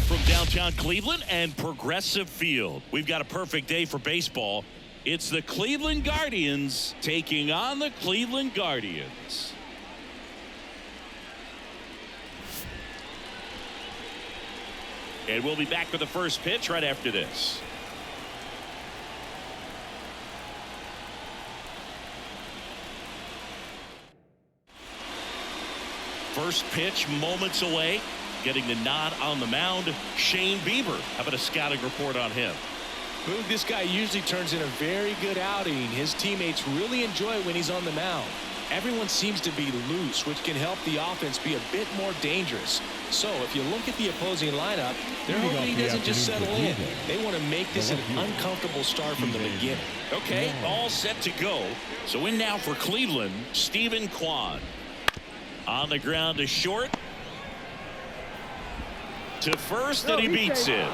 from downtown Cleveland and Progressive Field. We've got a perfect day for baseball. It's the Cleveland Guardians taking on the Cleveland Guardians. And we'll be back with the first pitch right after this. First pitch moments away. Getting the nod on the mound, Shane Bieber. How about a scouting report on him? Boog, this guy usually turns in a very good outing. His teammates really enjoy it when he's on the mound. Everyone seems to be loose, which can help the offense be a bit more dangerous. So if you look at the opposing lineup, they're hoping he doesn't just settle in. They want to make this an uncomfortable start from the beginning. Okay, all set to go. So in now for Cleveland, Steven Kwan. On the ground to short. To first, and he beats it.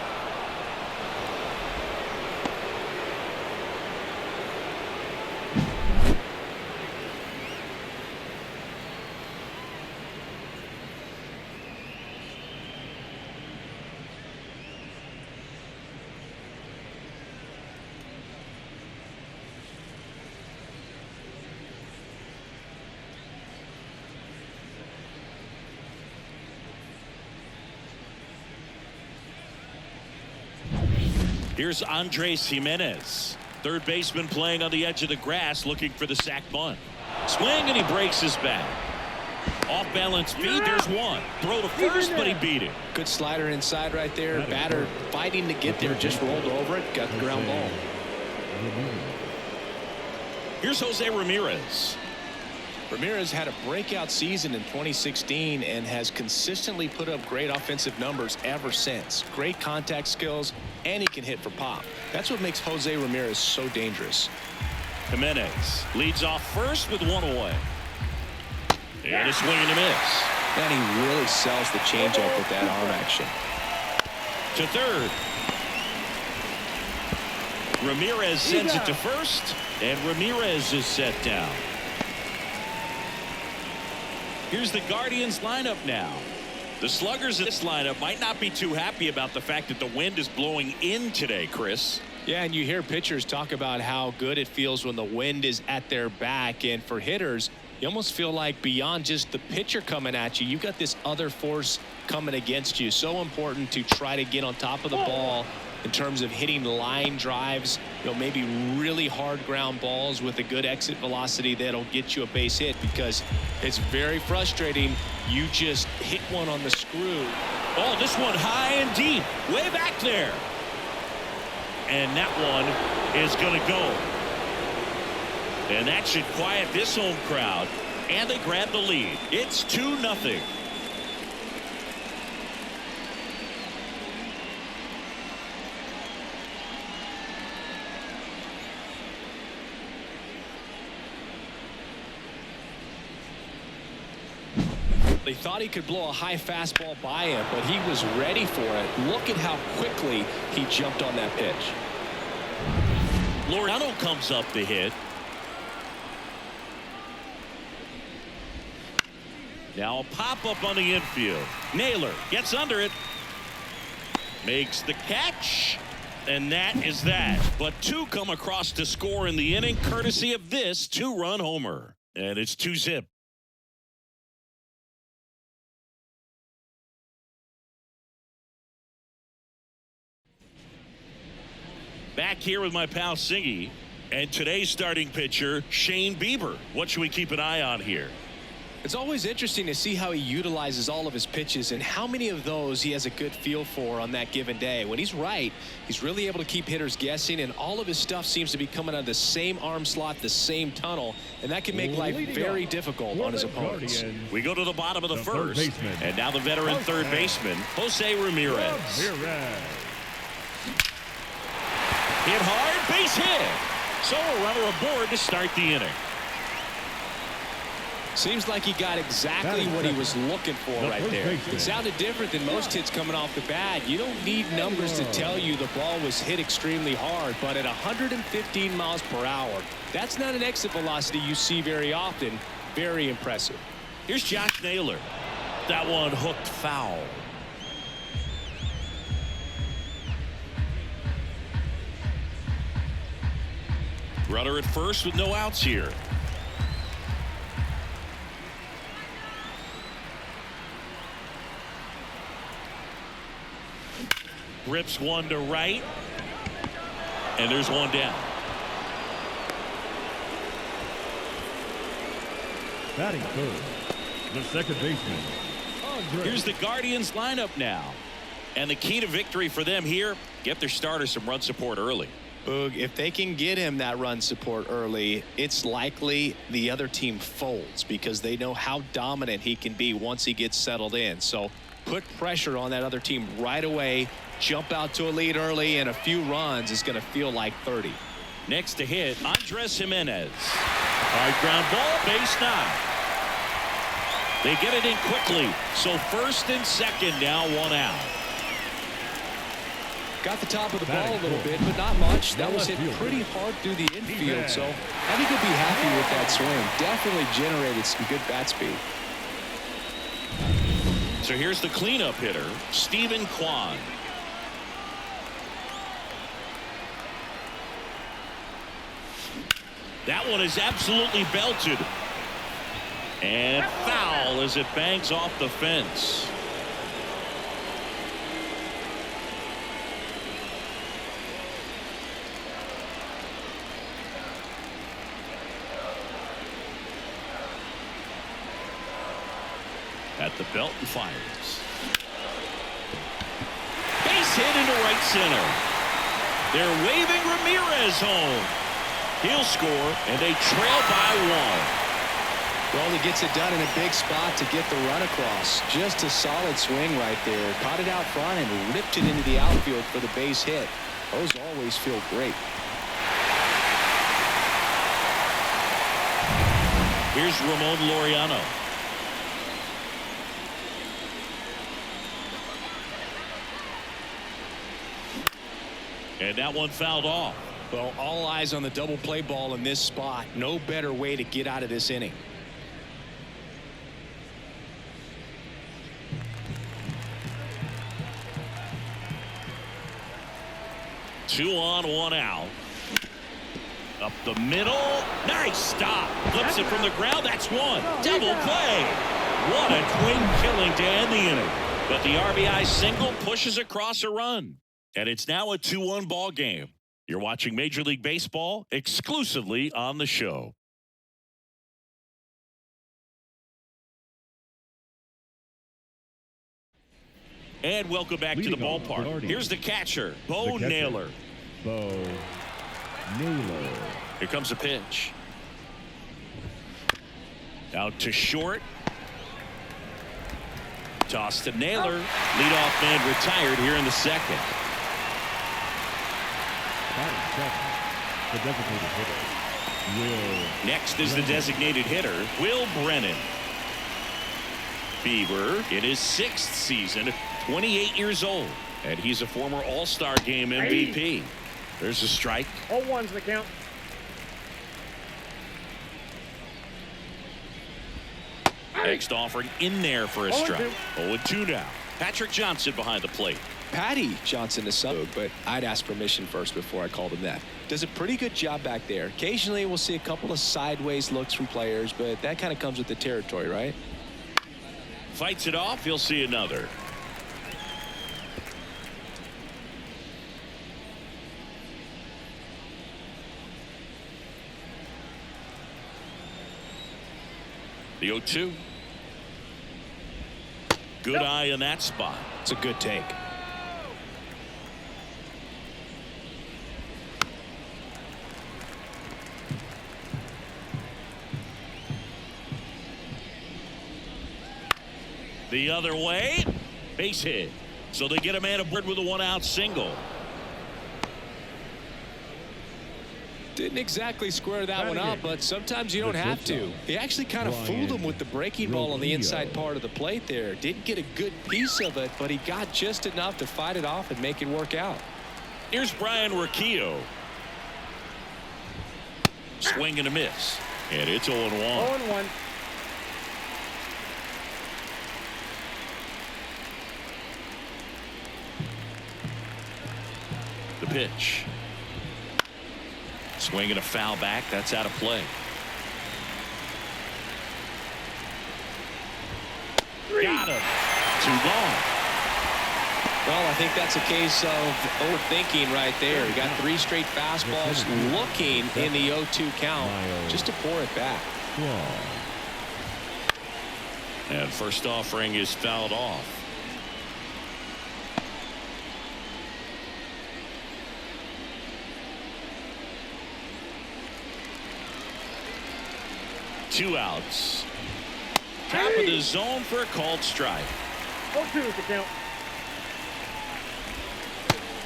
Here's Andres Gimenez, third baseman playing on the edge of the grass, looking for the sac bunt. Swing, and he breaks his back. Off balance feed, there's one. Throw to first, but he beat it. Good slider inside right there. Batter fighting to get there, just rolled over it, got the ground ball. Here's Jose Ramirez. Ramirez had a breakout season in 2016 and has consistently put up great offensive numbers ever since. Great contact skills, and he can hit for pop. That's what makes Jose Ramirez so dangerous. Jimenez leads off first with one away. And a swing and a miss. And he really sells the changeup with that arm action. To third. Ramirez sends it to first, and Ramirez is set down. Here's the Guardians lineup now. The sluggers in this lineup might not be too happy about the fact that the wind is blowing in today, Chris. Yeah, and you hear pitchers talk about how good it feels when the wind is at their back. And for hitters, you almost feel like beyond just the pitcher coming at you, you've got this other force coming against you. So important to try to get on top of the ball in terms of hitting line drives, maybe really hard ground balls with a good exit velocity that'll get you a base hit, because it's very frustrating. You just hit one on the screw. Oh, this one high and deep, way back there. And that one is going to go. And that should quiet this home crowd. And they grab the lead. It's 2-0. They thought he could blow a high fastball by him, but he was ready for it. Look at how quickly he jumped on that pitch. Laureano comes up to hit. Now a pop-up on the infield. Naylor gets under it. Makes the catch. And that is that. But two come across to score in the inning, courtesy of this two-run homer. And it's 2-0. Back here with my pal Siggy, and today's starting pitcher, Shane Bieber. What should we keep an eye on here? It's always interesting to see how he utilizes all of his pitches and how many of those he has a good feel for on that given day. When he's right, he's really able to keep hitters guessing, and all of his stuff seems to be coming out of the same arm slot, the same tunnel, and that can make life very difficult on his opponents. We go to the bottom of the first, and now the veteran third baseman, Jose Ramirez. Hit hard, base hit. So a runner aboard to start the inning. Seems like he got exactly what he was looking for right there. It sounded different than most hits coming off the bat. You don't need numbers to tell you the ball was hit extremely hard, but at 115 miles per hour, that's not an exit velocity you see very often. Very impressive. Here's Josh Naylor. That one hooked foul. Runner at first with no outs here. Rips one to right. And there's one down. Batting third, the second baseman, Andre. Here's the Guardians lineup now. And the key to victory for them here, get their starter some run support early. Boog, if they can get him that run support early, it's likely the other team folds because they know how dominant he can be once he gets settled in. So put pressure on that other team right away, jump out to a lead early, and a few runs is going to feel like 30. Next to hit, Andres Gimenez. Hard ground ball, base 9. They get it in quickly. So first and second now, one out. Got the top of the ball a little bit, but not much. That was hit pretty hard through the infield, so I think he'll be happy with that swing. Definitely generated some good bat speed. So here's the cleanup hitter, Stephen Kwan. That one is absolutely belted. And foul as it bangs off the fence. At the belt and fires. Base hit into right center. They're waving Ramirez home. He'll score, and they trail by 1. Well, he gets it done in a big spot to get the run across. Just a solid swing right there. Caught it out front and ripped it into the outfield for the base hit. Those always feel great. Here's Ramon Laureano. And that one fouled off. Well, all eyes on the double play ball in this spot. No better way to get out of this inning. Two on, one out. Up the middle. Nice stop. Flips it from the ground. That's one. Double play. What a twin killing to end the inning. But the RBI single pushes across a run. And it's now a 2-1 ball game. You're watching Major League Baseball exclusively on the show. And welcome back to the ballpark. Here's the catcher, Bo Naylor. Bo Naylor. Here comes a pitch. Out to short. Toss to Naylor. Leadoff man retired here in the second. The designated hitter, Will. Next is the designated hitter, Will Brennan. Bieber in his 6th season, 28 years old, and he's a former All-Star Game MVP. There's a strike. 0-1's the count. Next offering in there for a strike. 0-2 now. Patrick Johnson behind the plate. Patty Johnson is sub, but I'd ask permission first before I called him that. Does a pretty good job back there. Occasionally we'll see a couple of sideways looks from players, but that kind of comes with the territory, right? Fights it off. He'll see another. The 0-2. Good eye in that spot. It's a good take. The other way. Base hit. So they get a man aboard with a 1-out single. Didn't exactly square that one up, but sometimes you don't have to. He actually kind of fooled him with the breaking ball on the inside part of the plate there. Didn't get a good piece of it, but he got just enough to fight it off and make it work out. Here's Brian Rocchio. Swing and a miss. And it's 0-1. 0-1. The pitch. Swinging a foul back. That's out of play. Got him. Too long. Well, I think that's a case of overthinking right there. He got 3 straight fastballs looking in the 0-2 count just to pour it back. And first offering is fouled off. Two outs. Top of the zone for a called strike. 0-2 is the count.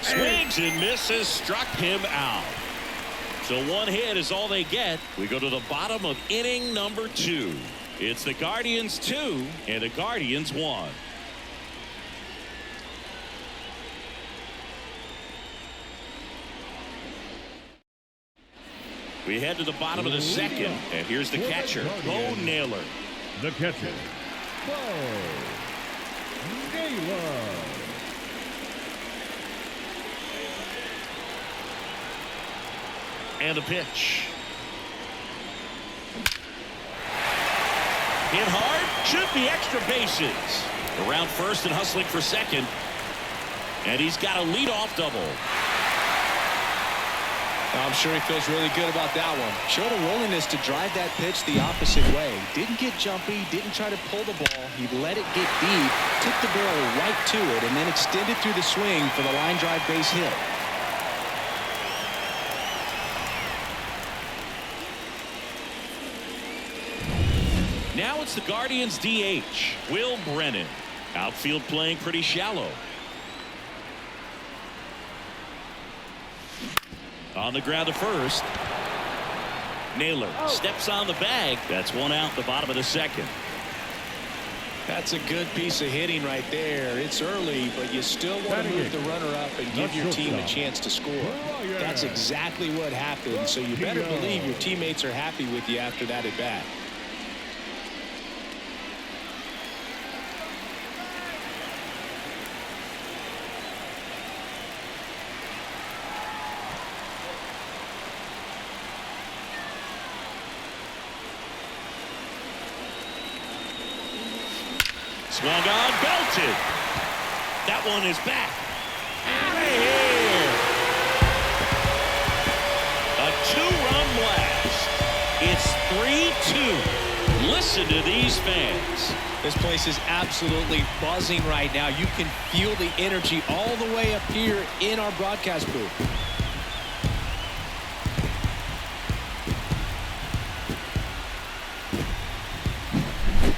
Swings and misses, struck him out. So 1 hit is all they get. We go to the bottom of inning number 2. It's the Guardians 2 and the Guardians 1. We head to the bottom of the second, and here's the catcher, Bo Naylor. The catcher, Bo Naylor. And a pitch. Hit hard, should be extra bases. Around first and hustling for second. And he's got a leadoff double. I'm sure he feels really good about that one. Showed a willingness to drive that pitch the opposite way. Didn't get jumpy, didn't try to pull the ball. He let it get deep, took the barrel right to it, and then extended through the swing for the line drive base hit. Now it's the Guardians DH, Will Brennan. Outfield playing pretty shallow. On the ground to first. Naylor steps on the bag. That's 1 out, the bottom of the second. That's a good piece of hitting right there. It's early, but you still want to move the runner up and give your team a chance to score. That's exactly what happened, so you better believe your teammates are happy with you after that at bat. Swung on, belted. That one is back. Right here. A 2-run blast. It's 3-2. Listen to these fans. This place is absolutely buzzing right now. You can feel the energy all the way up here in our broadcast booth.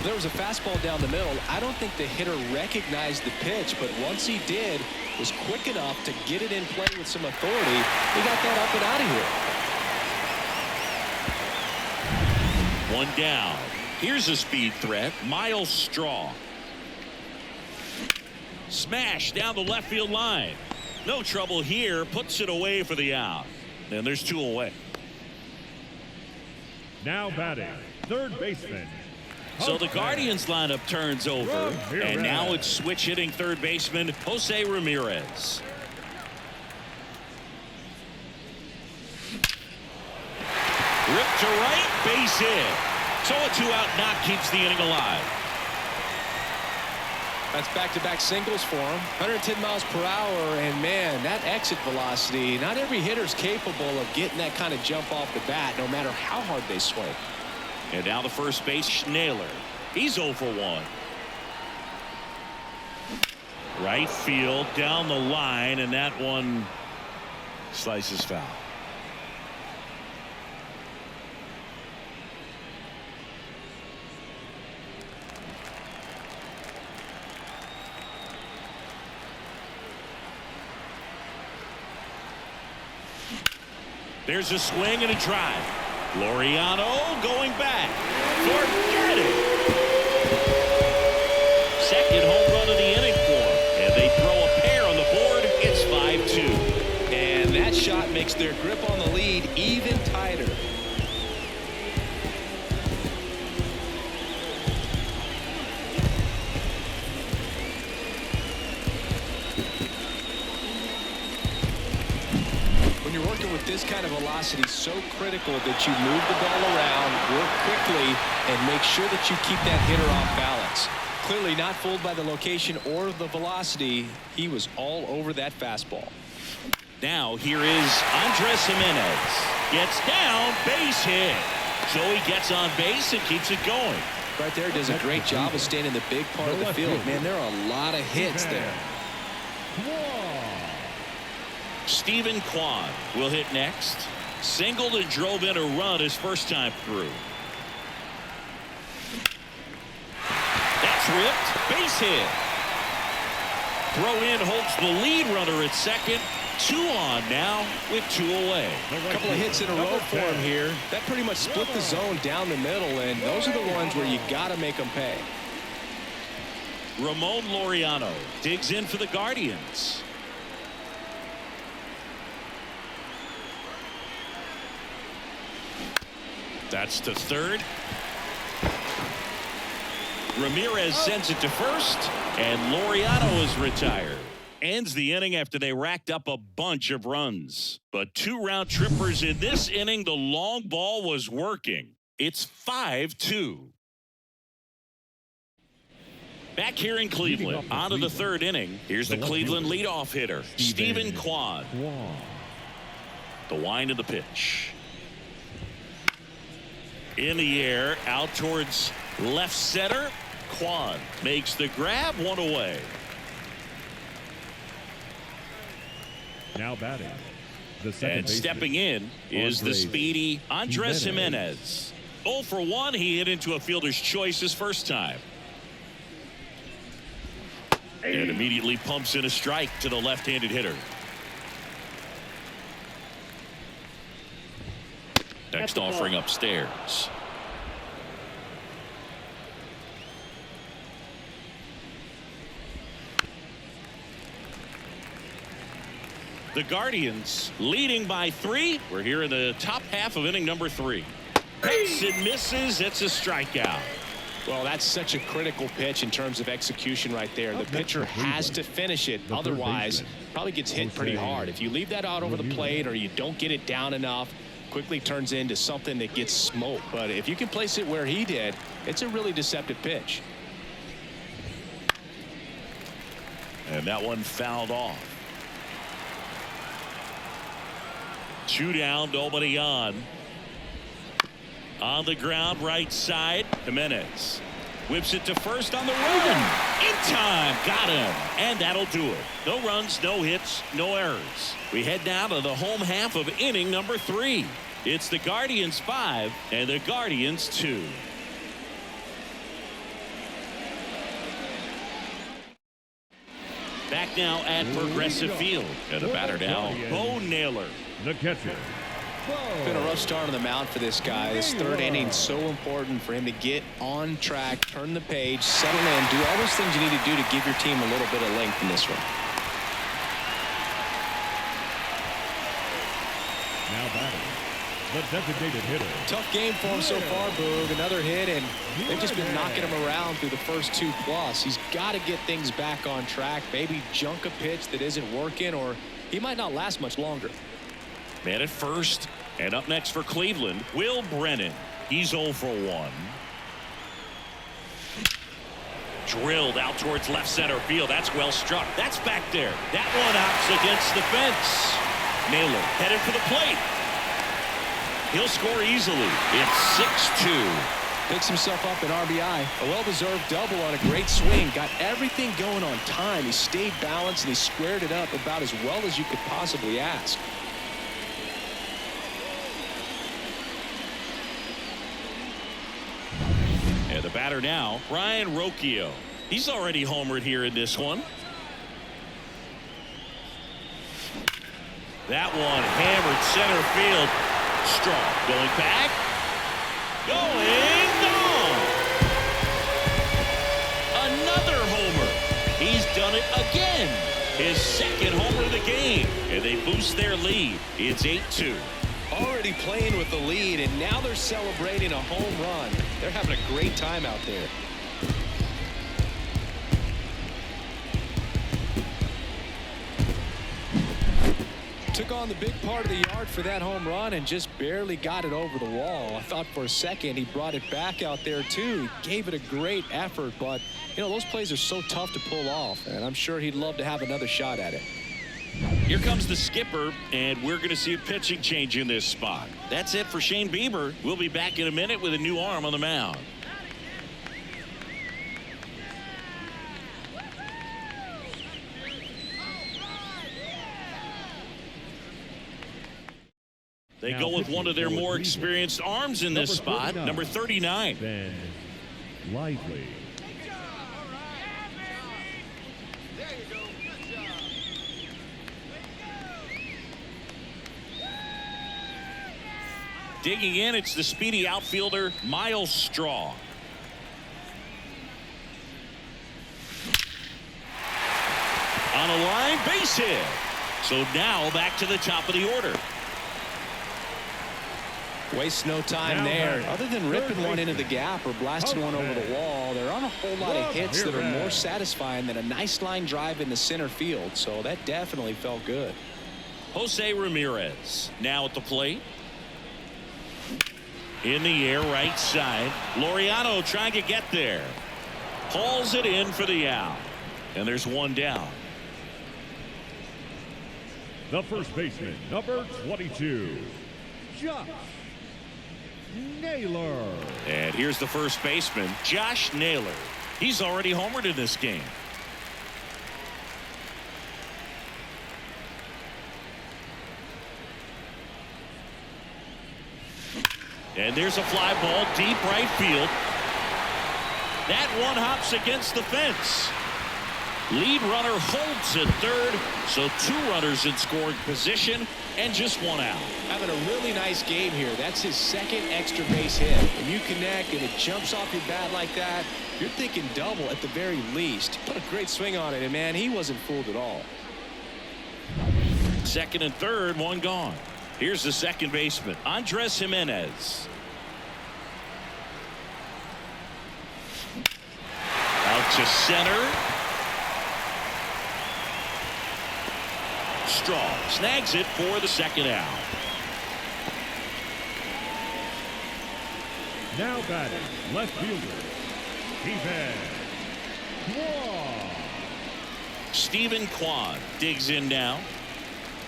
There was a fastball down the middle. I don't think the hitter recognized the pitch, but once he did, was quick enough to get it in play with some authority. He got that up and out of here. 1 down. Here's a speed threat, Miles Straw. Smash down the left field line. No trouble here, puts it away for the out. And there's 2 away. Now batting, third baseman. So the Guardians lineup turns over, and now it's switch hitting third baseman Jose Ramirez. Ripped to right, base hit. So a 2-out knock keeps the inning alive. That's back-to-back singles for him. 110 miles per hour, and man, that exit velocity, not every hitter's capable of getting that kind of jump off the bat, no matter how hard they swing. And now the first base, Naylor. He's 0 for 1. Right field down the line, and that one slices foul. There's a swing and a drive. Laureano going back. Forget it. Second home run of the inning for him. And they throw a pair on the board. It's 5-2. And that shot makes their grip on the lead even tighter. When you're working with this this kind of velocity is so critical that you move the ball around, work quickly, and make sure that you keep that hitter off balance. Clearly not fooled by the location or the velocity. He was all over that fastball. Now here is Andres Gimenez. Gets down, base hit. Joey gets on base and keeps it going. Right there, does a great job of staying in the big part of the field. Man, there are a lot of hits there. Stephen Kwan will hit next. Singled and drove in a run his first time through. That's ripped. Base hit. Throw in holds the lead runner at second. 2 on now with 2 away. A couple of hits in a row for him here. That pretty much split the zone down the middle, and those are the ones where you got to make them pay. Ramon Laureano digs in for the Guardians. That's to third. Ramirez sends it to first, and Laureano is retired. Ends the inning after they racked up a bunch of runs. But 2 round trippers in this inning. The long ball was working. It's 5-2. Back here in Cleveland, on to the 3rd inning. Here's the Cleveland leadoff hitter, Stephen Kwan. The wind of the pitch. In the air, out towards left center. Kwan makes the grab, 1 away. Now batting. The second And stepping in is the speedy Andres Gimenez. 0 for 1. He hit into a fielder's choice his first time. And immediately pumps in a strike to the left-handed hitter. Next offering upstairs. The Guardians leading by 3. We're here in the top half of inning number 3. Hits and misses. It's a strikeout. Well, that's such a critical pitch in terms of execution right there. The pitcher has to finish it. Otherwise, probably gets hit pretty hard. If you leave that out over the plate or you don't get it down enough, quickly turns into something that gets smoked. But if you can place it where he did, it's a really deceptive pitch. And that one fouled off. 2 down, nobody on. On the ground, right side, Gimenez whips it to first on the run. In time, got him, and that'll do it. No runs, no hits, no errors. We head now to the home half of inning number 3. It's the Guardians 5 and the Guardians 2. Back now at Progressive Field. And the batter now, Bo Naylor. The catcher. It's been a rough start on the mound for this guy. This 3rd inning so important for him to get on track, turn the page, settle in, do all those things you need to do to give your team a little bit of length in this one. Now batting. The designated hitter. Tough game for him so far, Boog. Another hit, and they've just been knocking him around through the first 2 plus. He's got to get things back on track, maybe junk a pitch that isn't working, or he might not last much longer. Man at first, and up next for Cleveland, Will Brennan. He's 0 for 1. Drilled out towards left center field. That's well struck. That's back there. That one out against the fence. Naylor headed for the plate. He'll score easily. It's 6-2. Picks himself up an RBI. A well-deserved double on a great swing. Got everything going on time. He stayed balanced and he squared it up about as well as you could possibly ask. And the batter now, Ryan Rocchio. He's already homered here in this one. That one hammered center field. Strong going back. Going gone. Another homer. He's done it again. His 2nd homer of the game. And they boost their lead. It's 8-2. Already playing with the lead, and now they're celebrating a home run. They're having a great time out there. Took on the big part of the yard for that home run and just barely got it over the wall. I thought for a second he brought it back out there too. He gave it a great effort, but you know, those plays are so tough to pull off, and I'm sure he'd love to have another shot at it. Here comes the skipper, and we're going to see a pitching change in this spot. That's it for Shane Bieber. We'll be back in a minute with a new arm on the mound. They Now go with one of their pitching more for experienced arms in this Number spot, 39. number 39. Ben Lively. Digging in, it's the speedy outfielder, Miles Straw. On a line, base hit. So now back to the top of the order. Waste no time Now there. batting, Other than ripping third one into baseman, the gap or blasting one over the wall, there aren't a whole lot of hits that are more Ramirez. satisfying than a nice line drive into center field. So that definitely felt good. Jose Ramirez now at the plate. In the air, right side. Laureano trying to get there. Hauls it in for the out. And there's one down. The first baseman, number 22, Josh Naylor. And here's the first baseman, Josh Naylor. He's already homered in this game. And there's a fly ball deep right field. That one hops against the fence. Lead runner holds at third, so 2 runners in scoring position and just 1 out. Having a really nice game here. That's his second extra base hit. When you connect and it jumps off your bat like that, you're thinking double at the very least. Put a great swing on it, and man, he wasn't fooled at all. Second and third, 1 gone. Here's the second baseman, Andres Jimenez. Out to center. Straw snags it for the second out. Now batting, left fielder, Stephen Kwan. Stephen Kwan digs in now.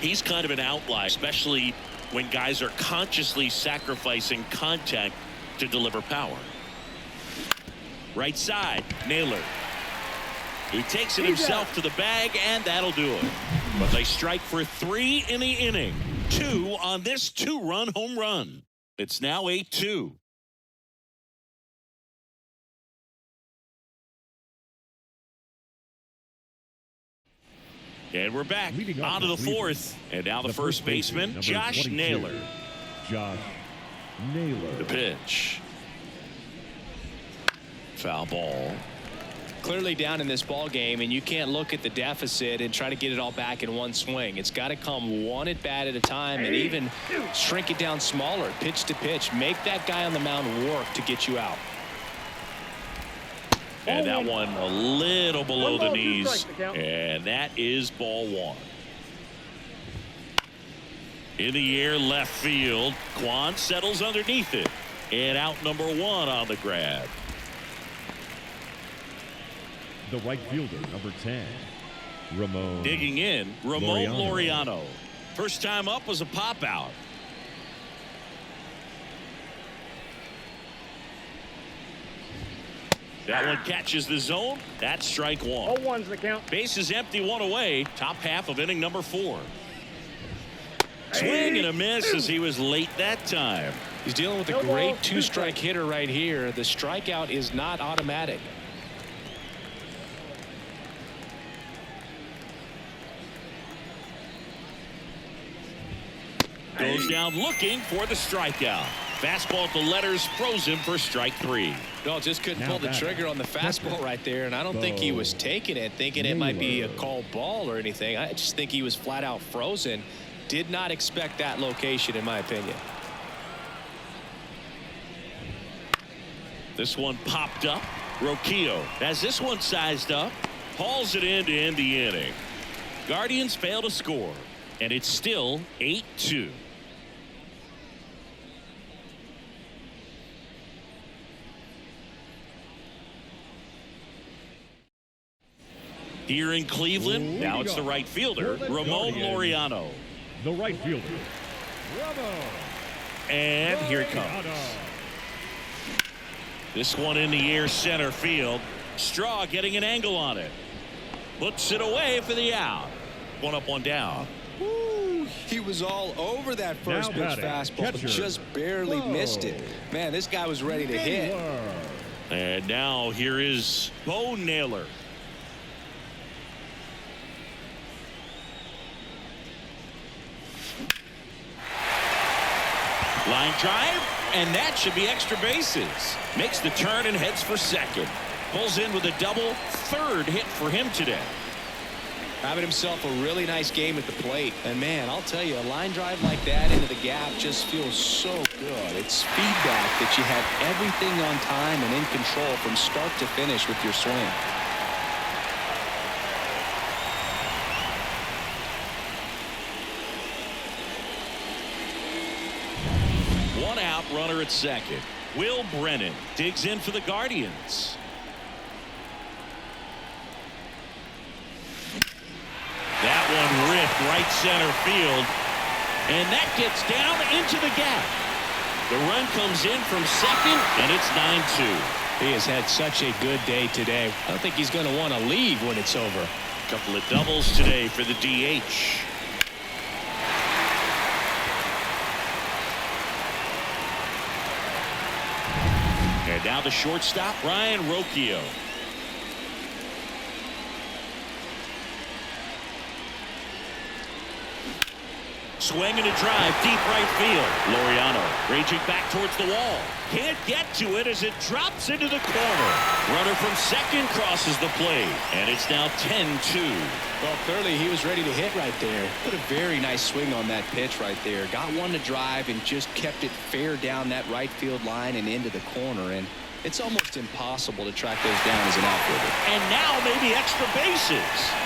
He's kind of an outlier, especially when guys are consciously sacrificing contact to deliver power. Right side, Naylor. He takes it himself to the bag, and that'll do it. But they strike for 3 in the inning. 2 on this 2-run home run. It's now 8-2. And we're back Leading off onto the Cleveland, fourth. And now the first baseman, number Josh 22, Naylor. Josh Naylor. The pitch. Foul ball. Clearly down in this ball game, and you can't look at the deficit and try to get it all back in one swing. It's got to come one at bat at a time, and even shrink it down smaller, pitch to pitch. Make that guy on the mound work to get you out. And that one a little below the knees, and that is ball 1. In the air, left field. Kwan settles underneath it, and out number 1 on the grab. The right fielder, number 10, Ramon. Digging in, Ramon Laureano. Laureano. First time up was a pop out. That one catches the zone. That's strike 1. 0-1's the count. Base is empty, 1 away. Top half of inning number 4. Swing and a miss as he was late that time. He's dealing with a great 2-strike hitter right here. The strikeout is not automatic. Goes down looking for the strikeout. Fastball to letters, frozen for strike 3. No, just couldn't Now pull the batting. trigger on the fastball right there, and I don't think he was taking it, thinking it might be a called ball or anything. I just think he was flat out frozen. Did not expect that location, in my opinion. This one popped up. Roquillo has this one sized up. Hauls it in to end the inning. Guardians fail to score. And it's still 8-2. Here in Cleveland, now it's the right fielder, Ramon Laureano. The right fielder, Ramon. And here it comes. This one in the air center field. Straw getting an angle on it. Puts it away for the out. One up, one down. Woo, he was all over that first pitch fastball, but just barely missed it. Man, this guy was ready to hit. And now here is Bo Naylor. Line drive, and that should be extra bases. Makes the turn and heads for second. Pulls in with a double, third hit for him today. Having himself a really nice game at the plate. And man, I'll tell you, a line drive like that into the gap just feels so good. It's feedback that you have everything on time and in control from start to finish with your swing. One out, runner at second. Will Brennan digs in for the Guardians. That one ripped right center field, and that gets down into the gap. The run comes in from second, and it's 9-2. He has had such a good day today. I don't think he's going to want to leave when it's over. A couple of doubles today for the DH. And now the shortstop, Ryan Rocchio. Swing and a drive, deep right field. Laureano raging back towards the wall. Can't get to it as it drops into the corner. Runner from second crosses the plate. And it's now 10-2. Well, clearly he was ready to hit right there. Put a very nice swing on that pitch right there. Got one to drive and just kept it fair down that right field line and into the corner. And it's almost impossible to track those down as an outfielder. And now maybe extra bases.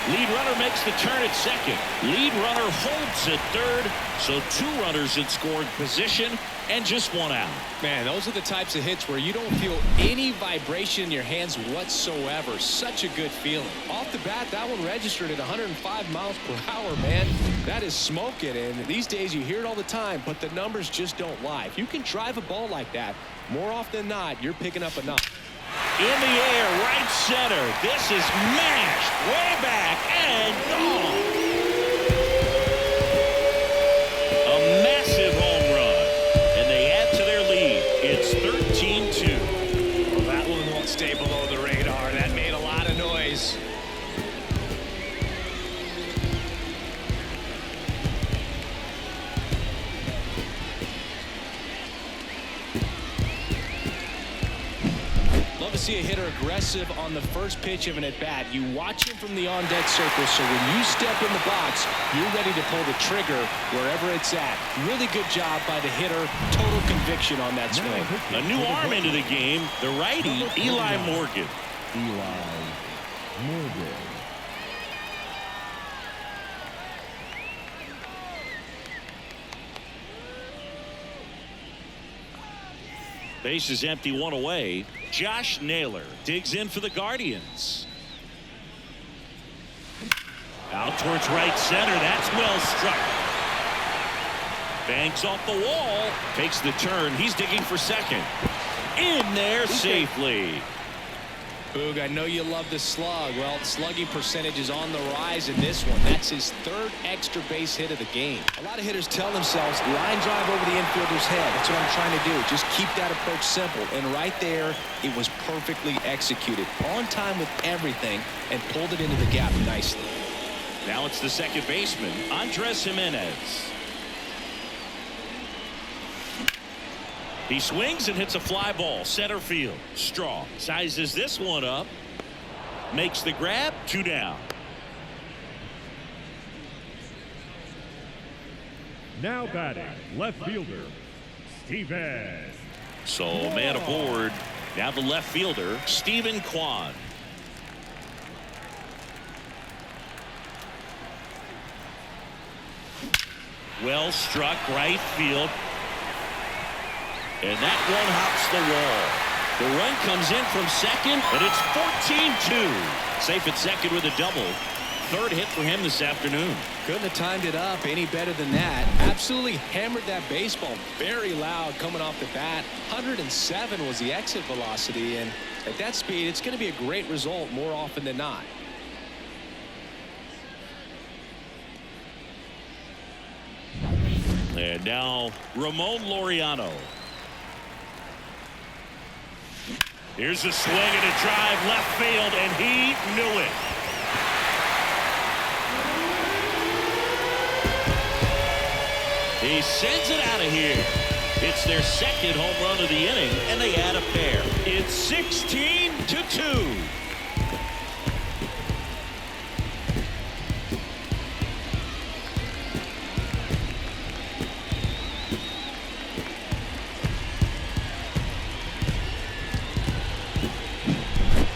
Lead runner makes the turn at second. Lead runner holds at third. So two runners in scoring position and just one out. Man, those are the types of hits where you don't feel any vibration in your hands whatsoever. Such a good feeling. Off the bat, that one registered at 105 miles per hour, man. That is smoking, and these days you hear it all the time, but the numbers just don't lie. If you can drive a ball like that, more often than not, you're picking up a knock. In the air, right center. This is mashed way back and gone. A massive home run, and they add to their lead. It's 13-2. Well, that one won't stay below the radar. That made a lot of noise. Love to see a hitter aggressive on the first pitch of an at-bat. You watch him from the on-deck circle, so when you step in the box, you're ready to pull the trigger wherever it's at. Really good job by the hitter. Total conviction on that swing. A new arm into the game, the righty, Eli Morgan. Eli Morgan. Base is empty, one away. Josh Naylor digs in for the Guardians. Out towards right center. That's well struck. Banks off the wall. Takes the turn. He's digging for second. In there safely. Boog, I know you love the slug. Well, slugging percentage is on the rise in this one. That's his third extra base hit of the game. A lot of hitters tell themselves, line drive over the infielder's head. That's what I'm trying to do. Just keep that approach simple. And right there, it was perfectly executed. On time with everything and pulled it into the gap nicely. Now it's the second baseman, Andres Jimenez. He swings and hits a fly ball center field. Straw sizes this one up, makes the grab, two down. Now batting, left fielder, Steven. So man aboard. Now the left fielder, Stephen Kwan. Well struck right field. And that one hops the wall. The run comes in from second, and it's 14-2. Safe at second with a double. Third hit for him this afternoon. Couldn't have timed it up any better than that. Absolutely hammered that baseball. Very loud coming off the bat. 107 was the exit velocity, and at that speed, it's going to be a great result more often than not. And now Ramon Laureano. Here's a swing and a drive left field, and he knew it. He sends it out of here. It's their second home run of the inning, and they add a pair. It's 16-2.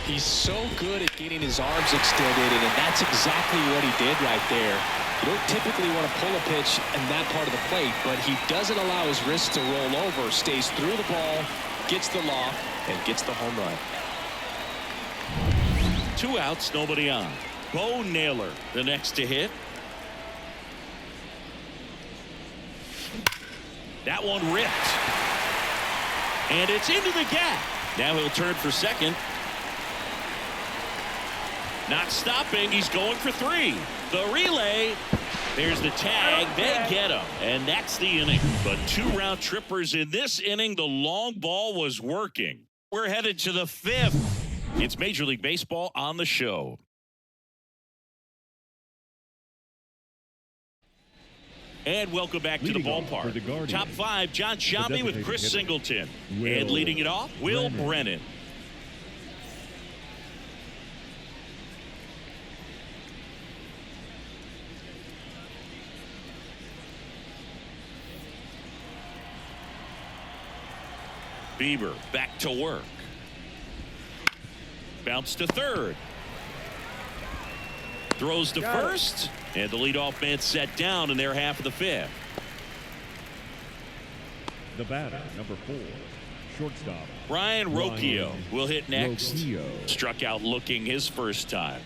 He's so good at getting his arms extended, and that's exactly what he did right there. You don't typically want to pull a pitch in that part of the plate, but he doesn't allow his wrist to roll over, stays through the ball, gets the loft, and gets the home run. 2 outs, nobody on. Bo Naylor, the next to hit. That one ripped. And it's into the gap. Now he'll turn for second. Not stopping. He's going for 3. The relay. There's the tag. They get him. And that's the inning. But 2 round trippers in this inning. The long ball was working. We're headed to the 5th. It's Major League Baseball on the show. And welcome back to the ballpark. Top 5, John Sciambi with Chris Singleton. And leading it off, Will Brennan. Bieber back to work. Bounce to third. Throws to first. And the leadoff man set down in their half of the 5th. The batter, number 4, shortstop Ryan Rocchio will hit next. Rocchio. Struck out looking his first time.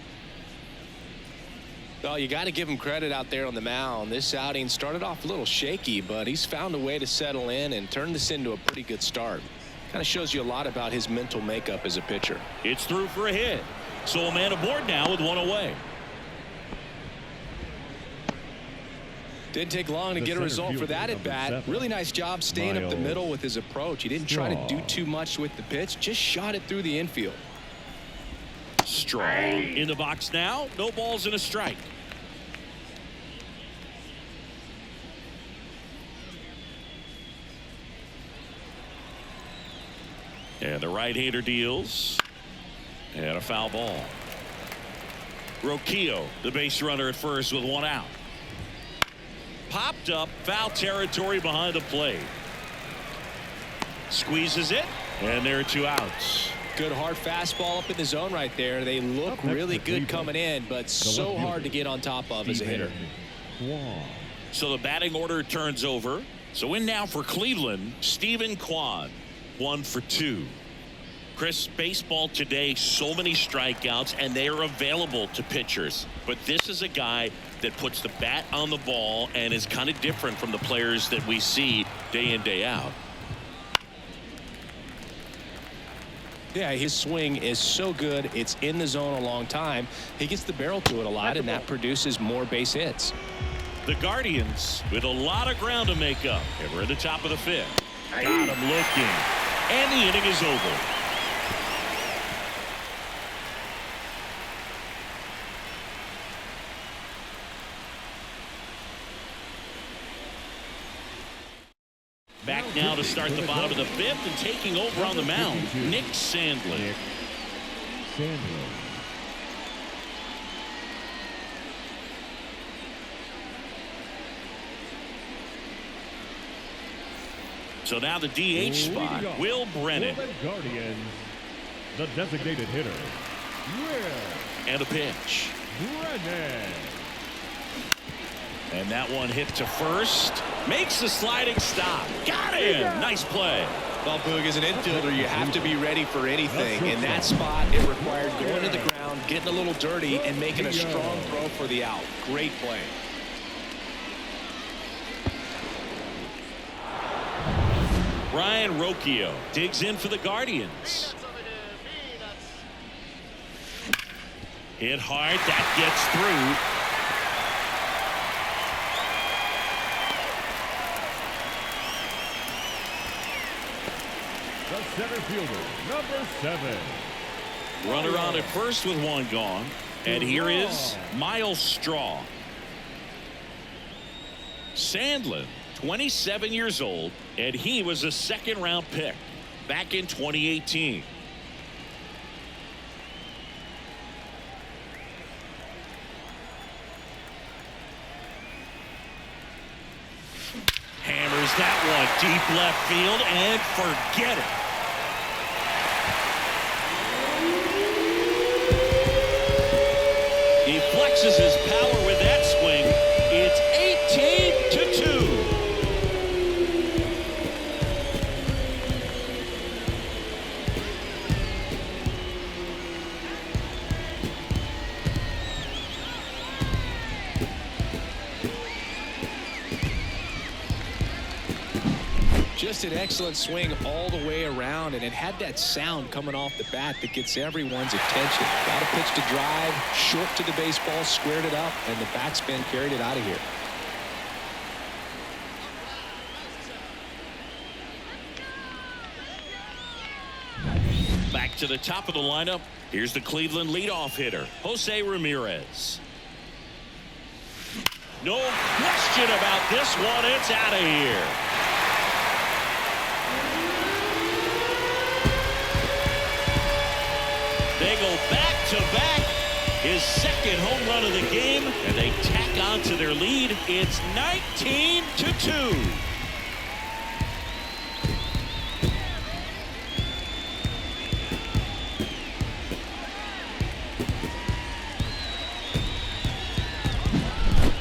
Well, you got to give him credit out there on the mound. This outing started off a little shaky, but he's found a way to settle in and turn this into a pretty good start. Kind of shows you a lot about his mental makeup as a pitcher. It's through for a hit. So a man aboard now with 1 away. Didn't take long to get a result for that at bat. Really nice job staying up the middle with his approach. He didn't try to do too much with the pitch, just shot it through the infield. Strong in the box now. No balls and a strike. And the right-hander deals. And a foul ball. Rocchio, the base runner at first with 1 out. Popped up, foul territory behind the plate. Squeezes it, and there are 2 outs. Good hard fastball up in the zone right there. They look really good coming in, but so hard to get on top of as a hitter. So the batting order turns over. So in now for Cleveland, Stephen Kwan, 1 for 2. Chris, baseball today, so many strikeouts, and they are available to pitchers. But this is a guy that puts the bat on the ball and is kind of different from the players that we see day in, day out. Yeah, his swing is so good. It's in the zone a long time. He gets the barrel to it a lot, and that produces more base hits. The Guardians with a lot of ground to make up. And we're in the top of the 5th. Got him looking. And the inning is over. Back now to start the bottom of the 5th, and taking over on the mound, Nick Sandlin. So now the DH spot, Will Brennan. For the Guardians, the designated hitter, Will And a pitch. Brennan. And that one hit to first. Makes the sliding stop. Got him. Nice play. Well, Boog, as an infielder, you have to be ready for anything. In that spot, it required going to the ground, getting a little dirty, and making a strong throw for the out. Great play. Ryan Rocchio digs in for the Guardians. Hit hard. That gets through. The center fielder, number 7. Runner on at first with one gone. And here is Miles Straw. Sandlin, 27 years old, and he was a second-round pick back in 2018. Hammers that one deep left field and forget it. He flexes his power with that swing. It's 18-2. Just an excellent swing all the way around, and it had that sound coming off the bat that gets everyone's attention. Got a pitch to drive, short to the baseball, squared it up, and the backspin carried it out of here. Back to the top of the lineup. Here's the Cleveland leadoff hitter, Jose Ramirez. No question about this one. It's out of here. They go back-to-back. His second home run of the game, and they tack on to their lead. It's 19-2.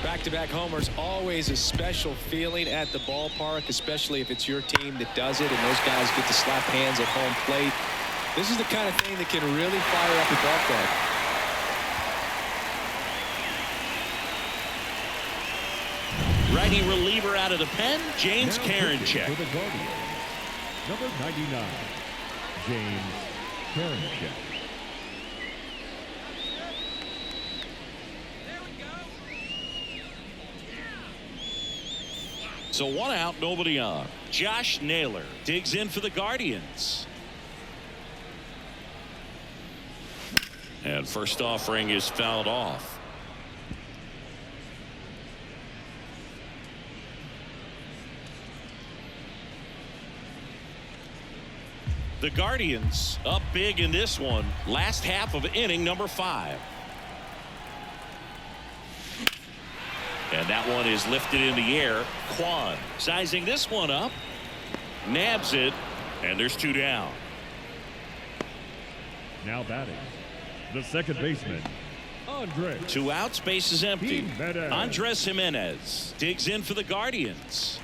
Back-to-back homers, always a special feeling at the ballpark, especially if it's your team that does it and those guys get to slap hands at home plate. This is the kind of thing that can really fire up a ball club. Righty reliever out of the pen, James Karinchak. For the Guardians, number 99, James Karinchak. So one out, nobody on. Josh Naylor digs in for the Guardians. And first offering is fouled off. The Guardians up big in this one. Last half of inning number 5. And that one is lifted in the air. Kwan sizing this one up. Nabs it. And there's 2 down. Now batting, the second baseman, Andres. 2 outs, base is empty. Jimenez. Andres Jimenez digs in for the Guardians.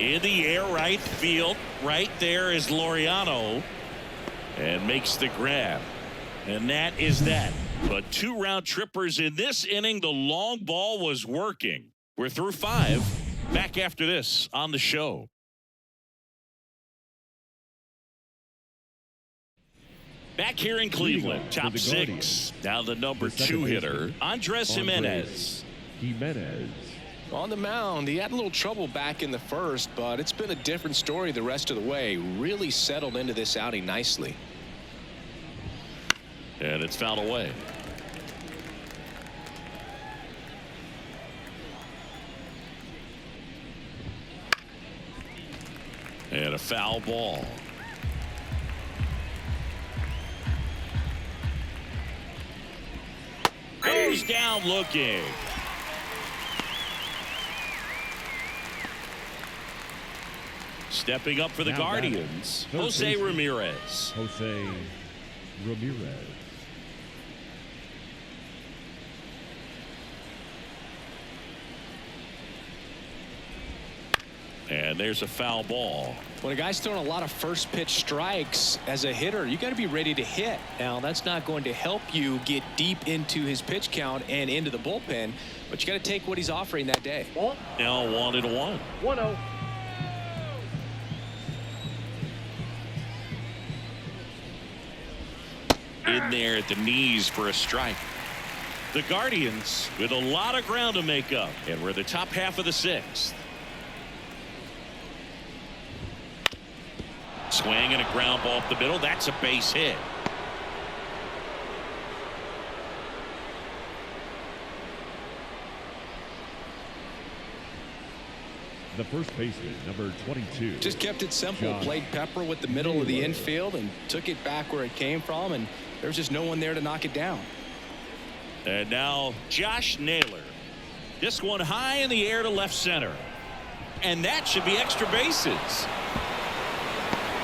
In the air, right field. Right there is Laureano. And makes the grab. And that is that. But 2 round trippers in this inning. The long ball was working. We're through 5. Back after this on the show. Back here in Cleveland, top 6. Now the number 2 hitter, Andres Jimenez. On the mound, he had a little trouble back in the first, but it's been a different story the rest of the way. Really settled into this outing nicely. And it's fouled away. And a foul ball. Goes down looking. Stepping up for the Now Guardians, Jose Ramirez. Jose Ramirez. And there's a foul ball. When a guy's throwing a lot of first pitch strikes as a hitter, you got to be ready to hit. Now, that's not going to help you get deep into his pitch count and into the bullpen, but you got to take what he's offering that day. Now 1-1. 1-0. In there at the knees for a strike. The Guardians with a lot of ground to make up, and we're the top half of the sixth. Swing and a ground ball up the middle. That's a base hit. The first baseman, number 22. Just kept it simple. Josh Played Pepper with the middle of the Naylor. infield and took it back where it came from, and there was just no one there to knock it down. And now Josh Naylor. This one high in the air to left center. And that should be extra bases.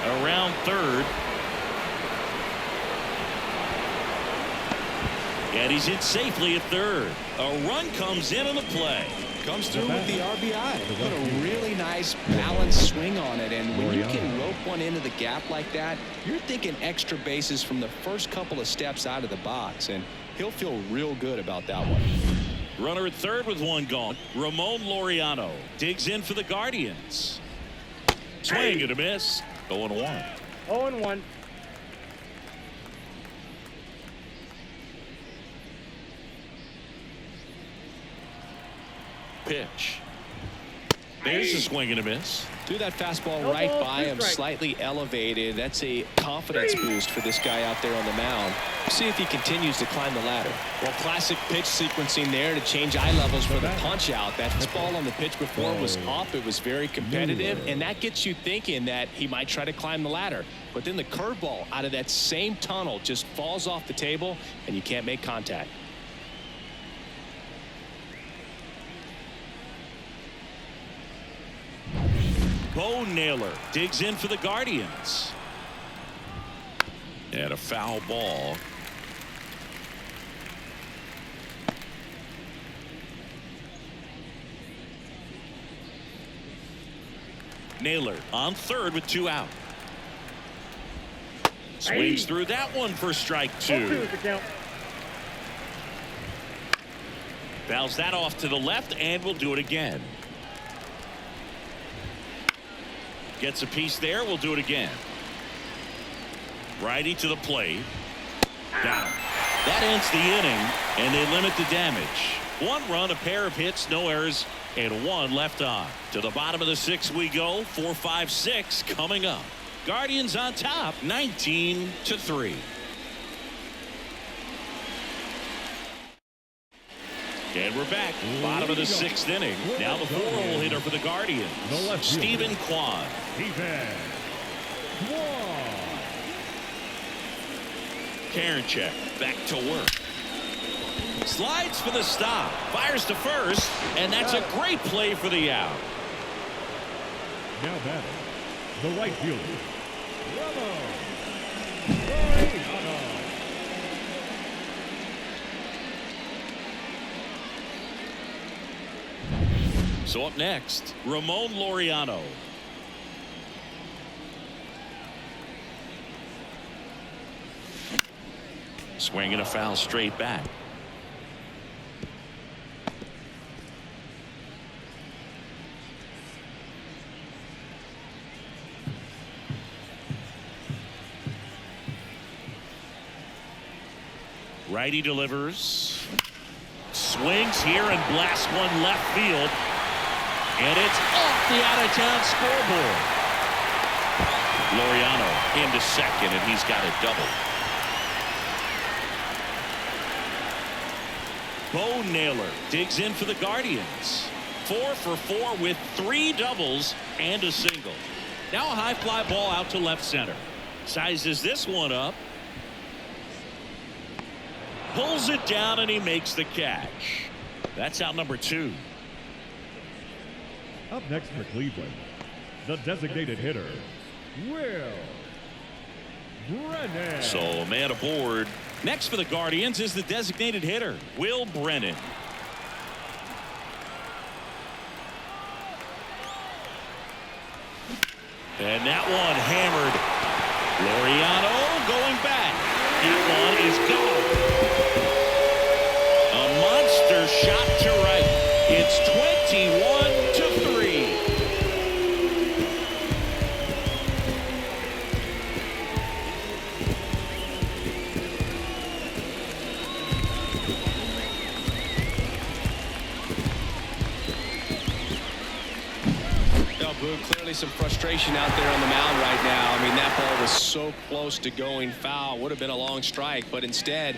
Around third. And he's in safely at third. A run comes in on the play. Comes through with the RBI. Put a really nice balanced swing on it, and when you can rope one into the gap like that, you're thinking extra bases from the first couple of steps out of the box, and he'll feel real good about that one. Runner at third with one gone. Ramon Laureano digs in for the Guardians. Swing and a miss. 0-1. 0-1. Pitch. There's a swing and a miss. Threw that fastball No right ball, by two him, strikes. slightly elevated. That's a confidence boost for this guy out there on the mound. See if he continues to climb the ladder. Well, classic pitch sequencing there to change eye levels for the punch out. That fastball on the pitch before was up. It was very competitive, and that gets you thinking that he might try to climb the ladder. But then the curveball out of that same tunnel just falls off the table, and you can't make contact. Bo Naylor digs in for the Guardians. And a foul ball. Naylor on third with two out. Swings through that one for strike 2 two. is the count. Fouls that off to the left, and we'll do it again. Gets a piece there. We'll do it again. Righty to the plate. Down. That ends the inning, and they limit the damage. One run, a pair of hits, no errors, and one left on. To the bottom of the sixth we go. 4, 5, 6 coming up. Guardians on top, 19-3. And we're back. Bottom of the sixth inning. Now the 4-hole hitter for the Guardians, The left fielder. Stephen Kwan. Stephen Kwan. Karinchak back to work. Slides for the stop. Fires to first, and that's a great play for the out. Now batting, the right fielder, Ramon Laureano. So up next, Ramon Laureano. Swinging a foul straight back. Righty delivers. Swings here and blasts one left field. And it's off the out-of-town scoreboard. Laureano into second, and he's got a double. Bo Naylor digs in for the Guardians. 4 for 4 with 3 doubles and a single. Now a high fly ball out to left center. Sizes this one up. Pulls it down, and he makes the catch. That's out number 2. Up next for Cleveland, the designated hitter, Will Brennan. So a man aboard. Next for the Guardians is the designated hitter, Will Brennan. And that one hammered. Laureano going back. That one is gone. A monster shot to right. It's 21-3. Clearly some frustration out there on the mound right now. I mean, that ball was so close to going foul. Would have been a long strike, but instead,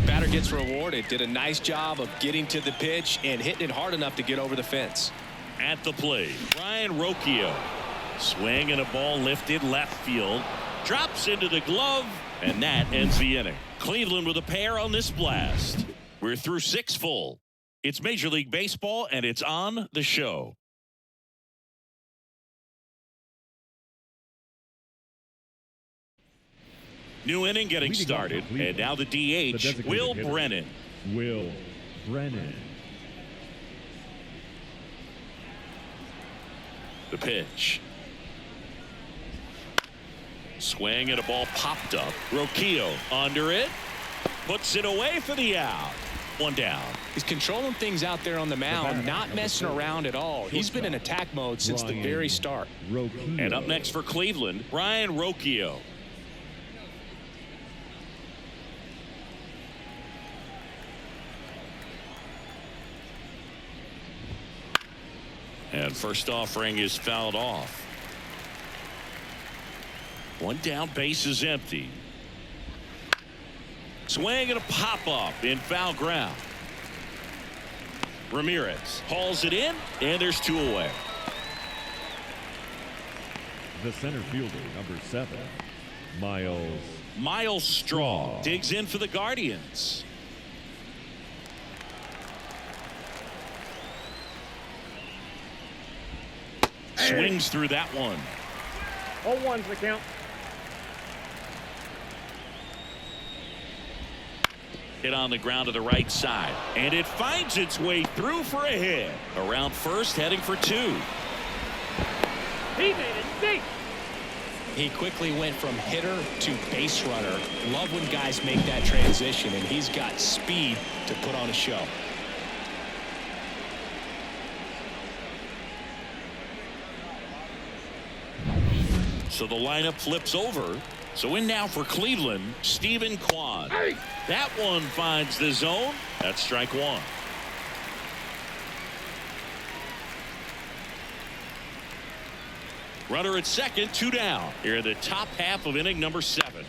batter gets rewarded. Did a nice job of getting to the pitch and hitting it hard enough to get over the fence. At the plate, Ryan Rocchio. Swing and a ball lifted left field. Drops into the glove, and that ends the inning. Cleveland with a pair on this blast. We're through 6 full. It's Major League Baseball, and it's on the show. New inning getting started, and now the DH, Will Brennan. Will Brennan. The pitch. Swing and a ball popped up. Rocchio under it. Puts it away for the out. One down. He's controlling things out there on the mound, not messing around at all. He's been in attack mode since the very start. And up next for Cleveland, Ryan Rocchio. And first offering is fouled off. One down, base is empty. Swing and a pop-up in foul ground. Ramirez hauls it in, and there's 2 away. The center fielder, number 7, Miles Straw digs in for the Guardians. Swings through that one. 0-1's the count. Hit on the ground to the right side, and it finds its way through for a hit. Around first, heading for 2. He made it deep. He quickly went from hitter to base runner. Love when guys make that transition, and he's got speed to put on a show. So the lineup flips over. So in now for Cleveland, Stephen Kwan. That one finds the zone. That's strike 1. Runner at second, 2 down. Here in the top half of inning number 7.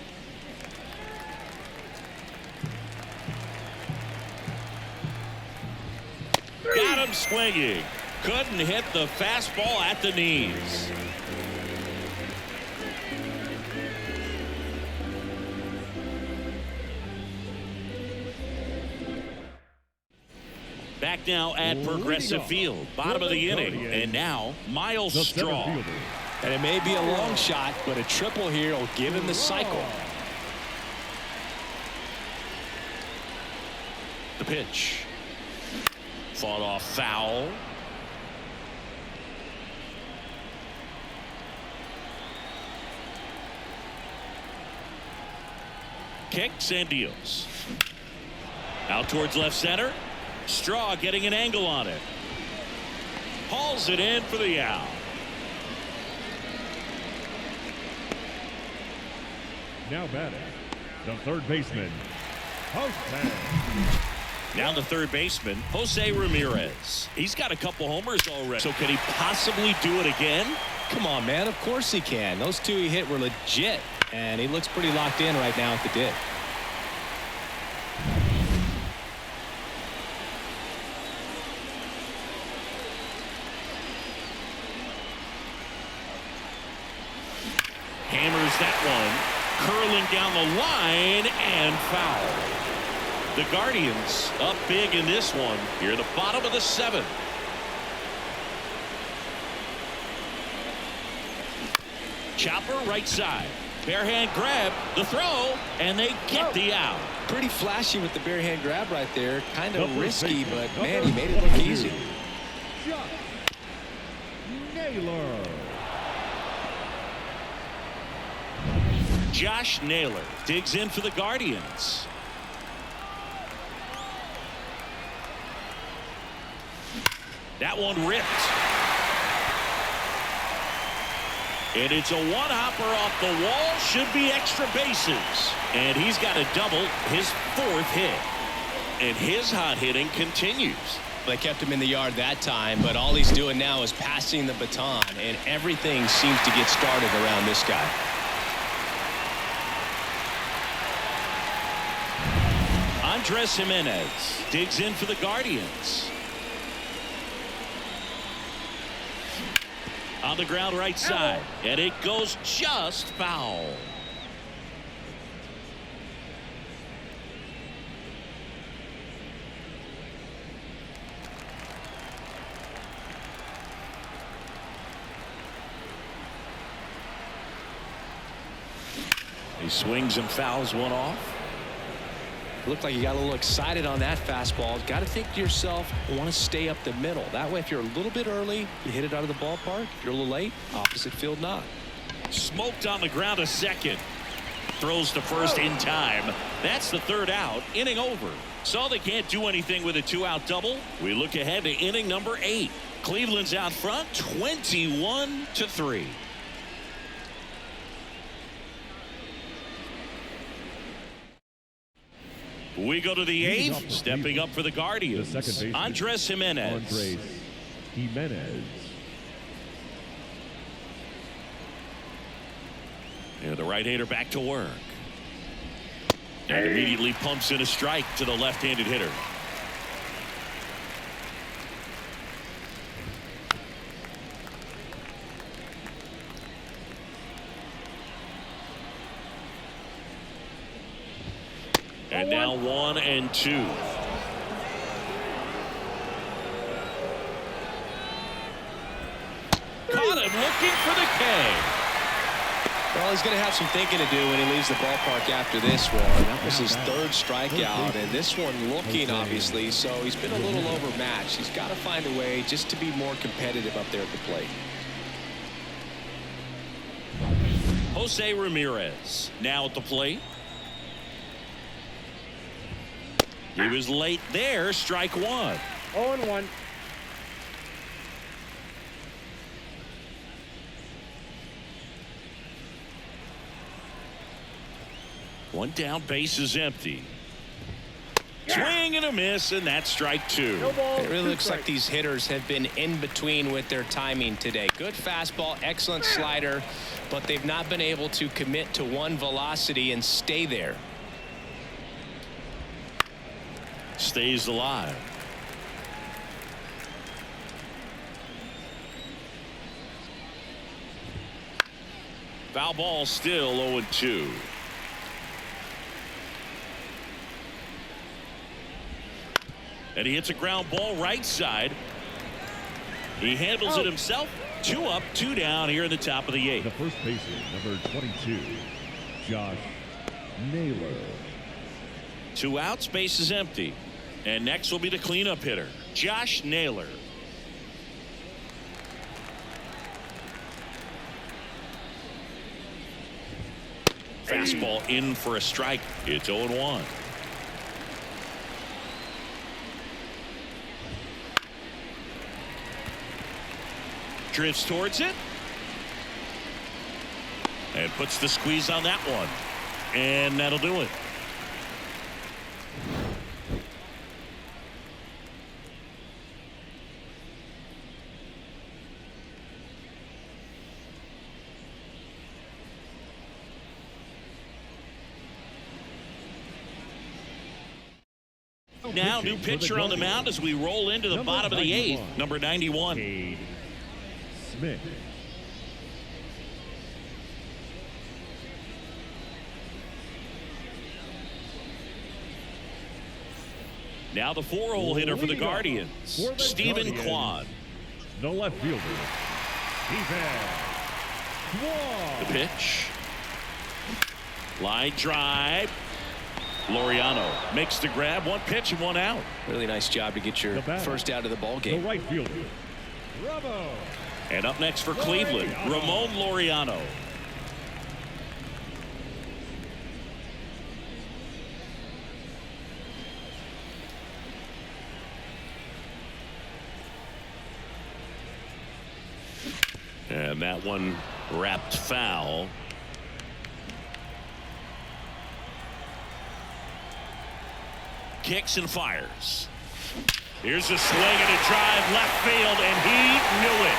Got him swinging. Couldn't hit the fastball at the knees. Back now at Progressive Field, bottom of the inning, and now Miles Straw. And it may be a long shot, but a triple here will give him the cycle. The pitch. Fought off foul. Kicks and deals. Out towards left center. Straw getting an angle on it. Hauls it in for the out. Now batting, the third baseman, Jose. Now the third baseman, Jose Ramirez. He's got a couple homers already. So can he possibly do it again? Come on, man. Of course he can. Those 2 he hit were legit, and he looks pretty locked in right now at the dig. Hammers that one, curling down the line and foul. The Guardians up big in this one. Here at the bottom of the 7th. Chopper right side. Bare hand grab, the throw, and they get the out. Pretty flashy with the bare hand grab right there. Kind of Number risky, 50, but number man, he made it look 22. easy. Josh Naylor. Josh Naylor digs in for the Guardians. That one ripped. And it's a one-hopper off the wall. Should be extra bases. And he's got a double, his 4th hit. And his hot hitting continues. They kept him in the yard that time, but all he's doing now is passing the baton, and everything seems to get started around this guy. Andres Jimenez digs in for the Guardians. On the ground right side, and it goes just foul. He swings and fouls one off. Looked like you got a little excited on that fastball. Got to think to yourself, I want to stay up the middle. That way, if you're a little bit early, you hit it out of the ballpark. If you're a little late, opposite field not. Smoked on the ground a second. Throws to first in time. That's the 3rd out. Inning over. So they can't do anything with a 2-out double. We look ahead to inning number 8. Cleveland's out front 21-3. We go to the 8th. Stepping up for the Guardians. The second baseman, Andres Jimenez. Andres Jimenez. And the right-hander back to work. And immediately pumps in a strike to the left-handed hitter. And now 1-2. Caught him looking for the K. Well, he's going to have some thinking to do when he leaves the ballpark after this one. That was his 3rd strikeout, and this one looking, obviously, so he's been a little overmatched. He's got to find a way just to be more competitive up there at the plate. Jose Ramirez now at the plate. He was late there. Strike 1. 0-1. One down, base is empty. Swing and a miss, and that's strike 2. No ball. It really 2 looks like strikes. these hitters have been in between with their timing today. Good fastball, excellent slider, but they've not been able to commit to one velocity and stay there. Stays alive. Foul ball, still 0-2. And he hits a ground ball right side. He handles it himself. 2 up, 2 down here in the top of the 8th. The first baseman, number 22, Josh Naylor. 2 outs, base is empty. And next will be the cleanup hitter, Josh Naylor. Fastball in for a strike. It's 0-1. Drifts towards it. And puts the squeeze on that one. And that'll do it. Now, new pitcher on the mound as we roll into the bottom of the 8th. Number 91. Cade Smith. Now the 4-hole hitter for the Guardians, Stephen Kwan. The left fielder, Stephen Kwan. The pitch. Line drive. Laureano makes the grab. One pitch and one out. Really nice job to get your first out of the ball The game. right fielder, Bravo. And up next for Cleveland, Ramon Laureano. And that one wrapped foul. Kicks and fires. Here's a swing and a drive left field, and he knew it.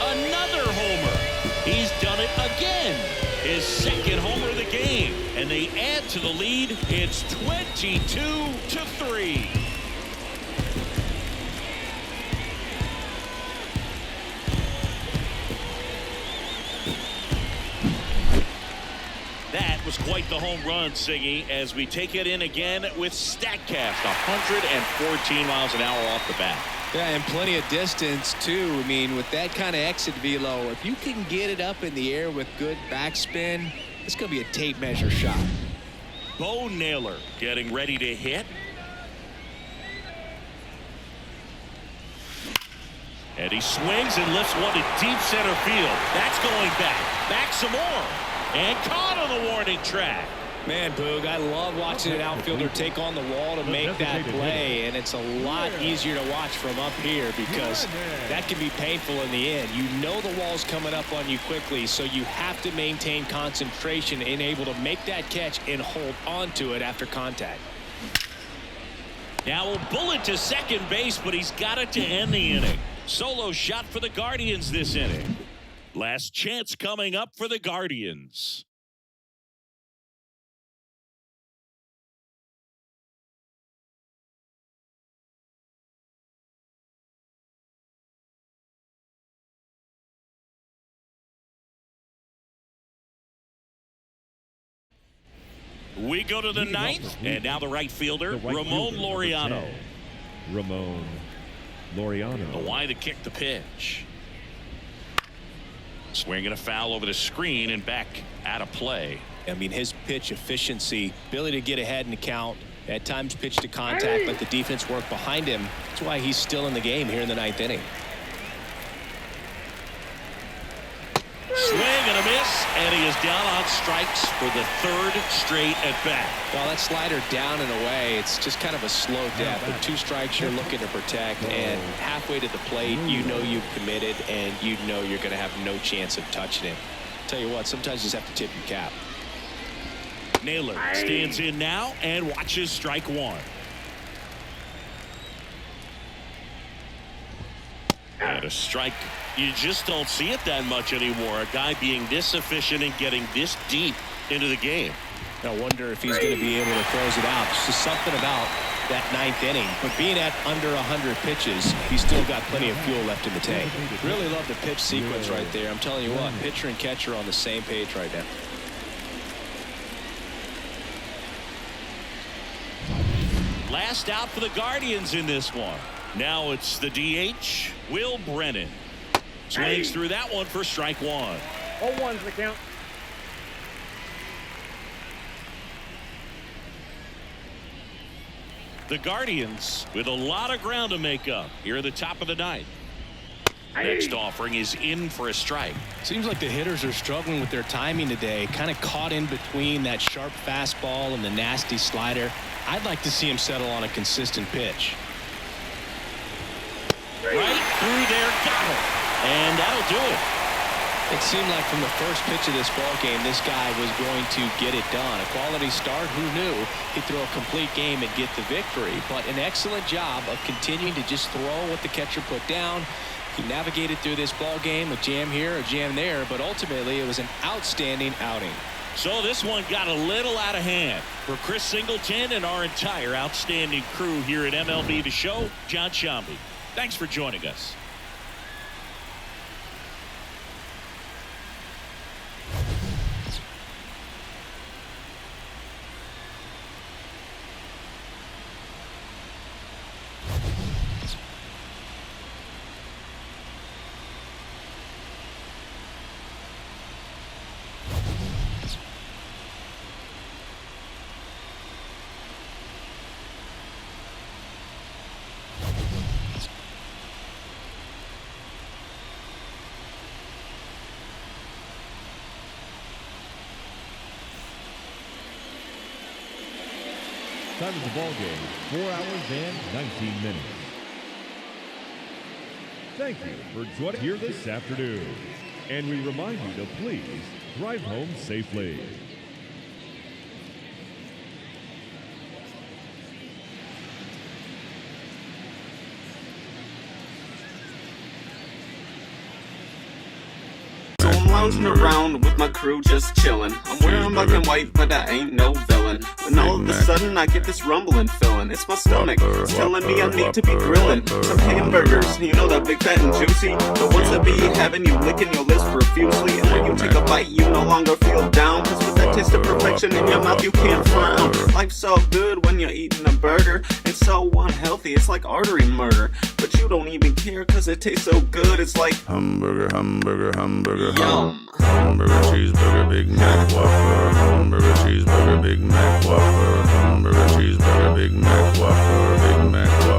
Another homer. He's done it again. His second homer of the game, and they add to the lead. It's 22-3. That was quite the home run, Siggy, as we take it in again with StatCast. 114 miles an hour off the bat. Yeah, and plenty of distance, too. I mean, with that kind of exit velo, if you can get it up in the air with good backspin, it's going to be a tape measure shot. Bo Naylor getting ready to hit. And he swings and lifts one to deep center field. That's going back. Back some more. And caught on the warning track. Man, Boog, I love watching an outfielder take on the wall to make that play, and it's a lot easier to watch from up here because that can be painful in the end. You know the wall's coming up on you quickly, so you have to maintain concentration and able to make that catch and hold on to it after contact. Now a bullet to second base, but he's got it to end the inning. Solo shot for the Guardians this inning. Last chance coming up for the Guardians. We go to the ninth, and now the right fielder, Ramon Laureano. Ramon Laureano. The wide to kick the pitch. Swinging a foul over the screen and back out of play. I mean, his pitch efficiency, ability to get ahead in the count, at times pitch to contact, let the defense work behind him. That's why he's still in the game here in the ninth inning. Swing and a miss, and he is down on strikes for the third straight at bat. Well, that slider down and away, it's just kind of a slow death. With two strikes, you're looking to protect, and halfway to the plate, you know you've committed, and you know you're going to have no chance of touching it. Tell you what, sometimes you just have to tip your cap. Naylor stands in now and watches strike one. And a strike. You just don't see it that much anymore. A guy being this efficient and getting this deep into the game. I wonder if he's going to be able to close it out. It's just something about that ninth inning. But being at under 100 pitches, he's still got plenty of fuel left in the tank. Really love the pitch sequence right there. I'm telling you what, pitcher and catcher are on the same page right now. Last out for the Guardians in this one. Now it's the DH, Will Brennan. Swings through that one for strike one. 0-1's the count. The Guardians with a lot of ground to make up here at the top of the ninth. Next offering is in for a strike. Seems like the hitters are struggling with their timing today. Kind of caught in between that sharp fastball and the nasty slider. I'd like to see him settle on a consistent pitch. Right through there, got it. And that'll do it. It seemed like from the first pitch of this ball game, this guy was going to get it done. A quality start, who knew? He'd throw a complete game and get the victory. But an excellent job of continuing to just throw what the catcher put down. He navigated through this ball game, a jam here, a jam there, but ultimately it was an outstanding outing. So this one got a little out of hand. For Chris Singleton and our entire outstanding crew here at MLB The Show, John Shambi. Thanks for joining us. Time of the ball game, 4 hours and 19 minutes. Thank you for joining here this afternoon. And we remind you to please drive home safely. Lounging around with my crew just chillin'. I'm wearing black and white, but I ain't no villain. When all of a sudden I get this rumbling feeling. It's my stomach, it's telling me I need to be grilling some hamburgers, you know that big fat and juicy, the ones that be having you licking your lips profusely. And when you take a bite you no longer feel down, cause with that taste of perfection in your mouth you can't frown. Life's so good when you're eating a burger, and so unhealthy, it's like artery murder. But you don't even care cause it tastes so good, it's like hamburger, hamburger, hamburger, yum. Hamburger, cheeseburger, Big Mac, Whopper. Hamburger, cheeseburger, Big Mac, Whopper. Hamburger, cheeseburger, Big Mac, Whopper. Big Mac, Whopper.